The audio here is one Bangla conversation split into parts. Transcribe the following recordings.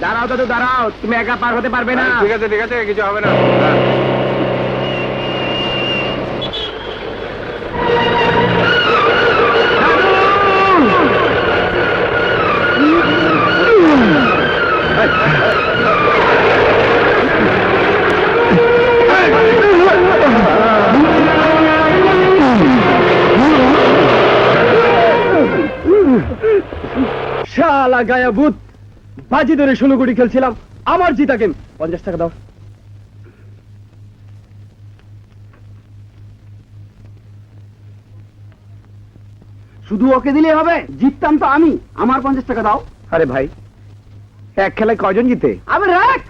দাঁড়াও দাদু দাঁড়াও, তুমি একা পার হতে পারবে না। ঠিক আছে ঠিক আছে, কিছু হবে না। শালা গায়া ভূত, বাজি ধরে 16 কোটি খেলছিলাম, আমার জিতা গেম। 50 টাকা দাও। শুধু ওকে দিলে হবে? জিততাম তো আমি, আমার 50 টাকা দাও। আরে ভাই, এক খেলায় কয়জন জিতে? আবে রাখ।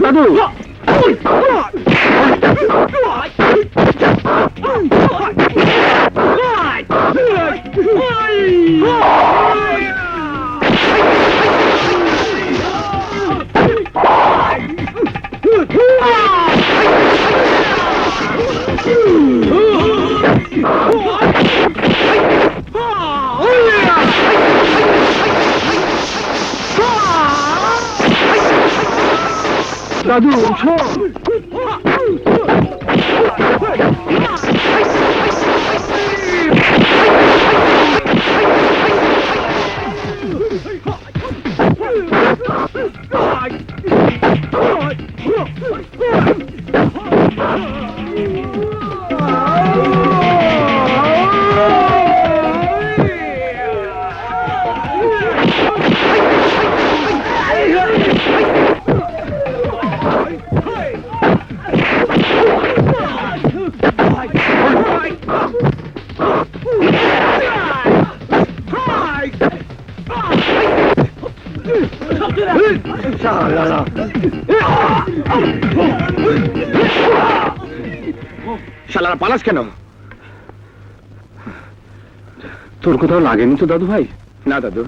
দাদু দাদু শালারা পালাস কেন? তোর কোথাও লাগেনি তো দাদু ভাই? না দাদু,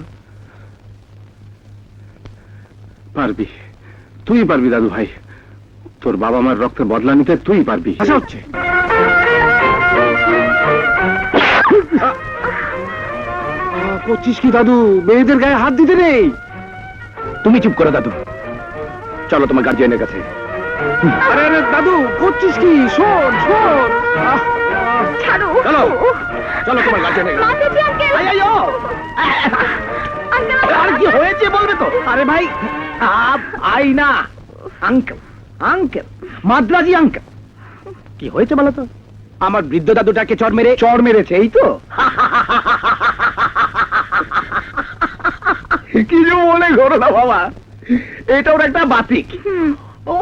পারবি, তুই পারবি দাদু ভাই। তোর বাবা মার রক্তের বদলা নিতে তুই পারবি। আশা হচ্ছে করছিস কি দাদু? মেয়েদের গায়ে হাত দিতে নেই। তুমি চুপ করো দাদু, চলো তোমার গার্জিয়ানের কাছে। আরে আরে দাদু করছিস কি? শোন শোন, ছাড়ো। চলো চলো তোমার গার্জিয়ানের কাছে। আর কি হয়েছে বলবে তো? আরে ভাই আই না, আঙ্কেল আঙ্কেল, মাদ্রাজি আঙ্কেল। কি হয়েছে বলো তো? আমার বৃদ্ধ দাদুটাকে চড় মেরেছে, এই তো। কি যে মনে করো না বাবা, এটা ওর একটা বাতিক,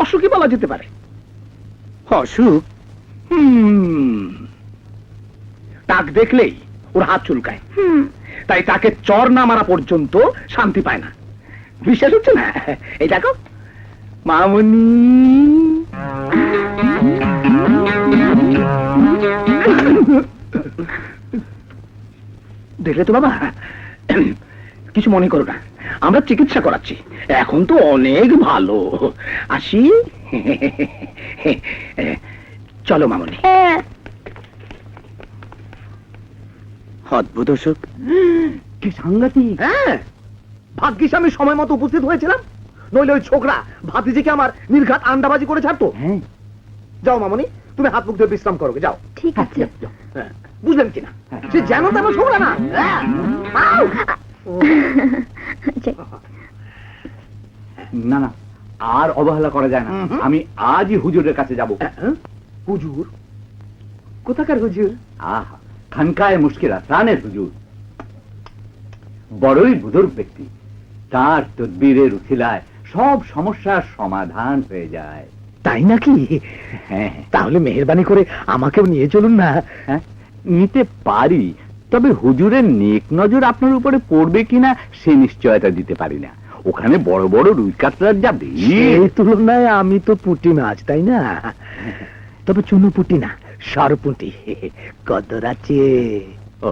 অসুখই বলা যেতে পারে। অসুখ? টাক দেখলেই ওর হাত চুলকায়, তাই তাকে চর না মারা পর্যন্ত শান্তি পায় না। বিশ্বাস হচ্ছে না? এই দেখো মামুনি, দেখলে তো বাবা, কিছু মনে করো না, আমরা চিকিৎসা করাচ্ছি, এখন তো অনেক ভালো। আসি, চলো মামুনি। অদ্ভুত অসুখ, কি সাংঘাতিক। হ্যাঁ, ভাগ্যিস আমি সময় মতো উপস্থিত হয়েছিলাম, নইলে ওই ছোকরা ভাতিজিকে আমার নির্ঘাত আন্ডাবাজি করে ছাড়তো। যাও মামুনি, তুমি হাত মুখ ধরে বিশ্রাম করো, যাও। ঠিক আছে। বুঝলেন কিনা? সে যেন তেমন ছোকরা না। না না, আর অবহেলা করা যায় না। আমি আজই হুজুরের কাছে যাব। হুজুর? কোথাকার হুজুর? আহা, খানকায় মুশকিল আসানের হুজুর, বড়ই বুজুর্গ ব্যক্তি। তার তদবিরের উছিলায় সব সমস্যার সমাধান হয়ে যায়। তাই নাকি? হ্যাঁ, তাহলে মেহেরবানি করে আমাকেও নিয়ে চলুন না। হ্যাঁ, নিতে পারি, তবে হুজুরের নেক নজর আপনার উপরে পড়বে কিনা সে নিশ্চয়তা দিতে পারি না। ওখানে বড় বড় রুই কাতলার যা ভিড়, এই তুলনায় আমি তো পুঁটি মাছ, তাই না? তবে চুনো পুঁটি না, সরপুঁটি। কদর আছে। ও,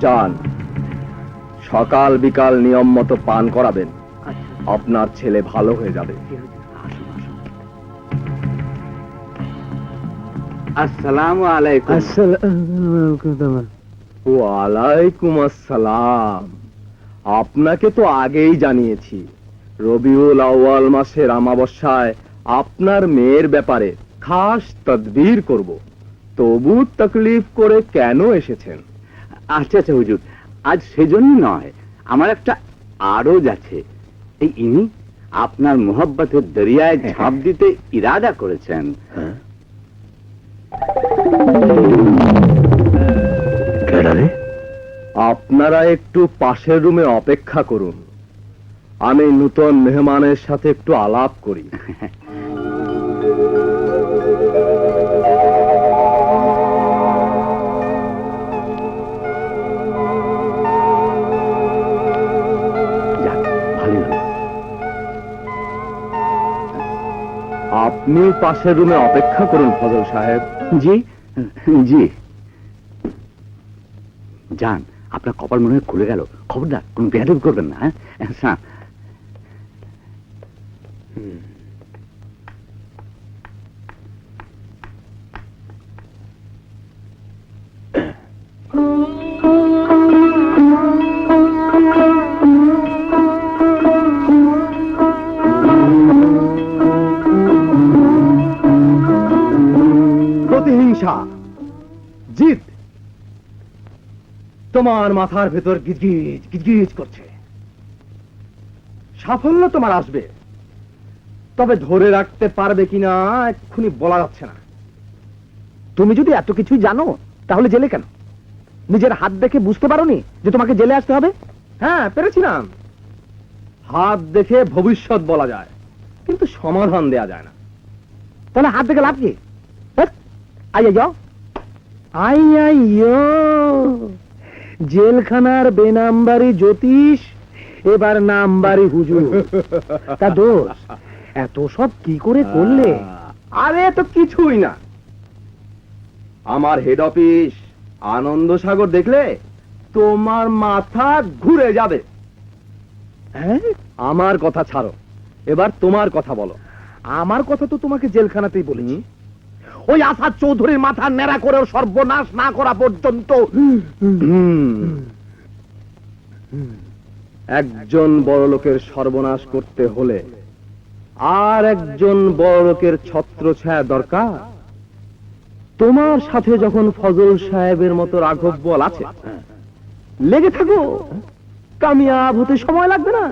যান, সকাল বিকাল নিয়ম মতো পান করাবেন, আপনার ছেলে ভালো হয়ে যাবে। আসসালামু আলাইকুম। ওয়ালাইকুম আসসালাম। আপনাকে তো আগেই জানিয়েছি, রবিউল আউয়াল মাসের আমাবস্যায় আপনার মেয়ের ব্যাপারে খাস তদবির করব। তবু তকলিফ করে কেন এসেছেন? আচ্ছা আচ্ছা হুজুর, আজ সেজন্য নয়, আমার একটা আরজ আছে। এই ইনি আপনার মোহাব্বতের দরিয়ায় ঝাঁপ দিতে ইরাদা করেছেন। আপনারা একটু পাশের রুমে অপেক্ষা করুন, আমি নূতন মেহমানের সাথে একটু আলাপ করি। যাক, ভালোই হলো। আপনি পাশের রুমে অপেক্ষা করুন ফজল সাহেব। জি জি। যান, আপনার কপাল মনে হয় খুলে গেল। খবরদার কোন বেয়াদবি করবেন না। হ্যাঁ, প্রতিহিংসা, জিত তোমার মাথার ভেতর গিজগিজ গিজগিজ করছে। সাফল্য তোমার আসবে, তবে ধরে রাখতে পারবে কিনা এক্ষুনি বলা যাচ্ছে না। তুমি যদি এত কিছুই জানো, তাহলে জেলে কেন? নিজের হাত দেখে বুঝতে পারোনি যে তোমাকে জেলে আসতে হবে? হ্যাঁ, পেরেছিলাম। হাত দেখে ভবিষ্যৎ বলা যায়, কিন্তু সমাধান দেয়া যায় না। তাহলে হাত দেখে লাভ কি? আইয়া যাও। আইয়া, জেলখানার বেনামবারি জ্যোতিষ, এবার নামবারি হুজুর। তা দোষ এত সব কি করে করলে? আরে তো কিছুই না। আমার হেড অফিস আনন্দ সাগর দেখলে তোমার মাথা ঘুরে যাবে। হ্যাঁ, আমার কথা ছাড়ো, এবার তোমার কথা বলো। আমার কথা তো তোমাকে জেলখানাতেই বলিনি। ওই আসাদ চৌধুরীর মাথা ন্যাড়া করে সর্বনাশ না করা পর্যন্ত একজন বড় লোকের সর্বনাশ করতে হলে আর একজন বড় লোকের ছত্রছায়া দরকার। তোমার সাথে যখন ফজল সাহেবের মতো রাঘব বল আছে, লেগে থাকো, কামিয়াব হতে সময় লাগবে না।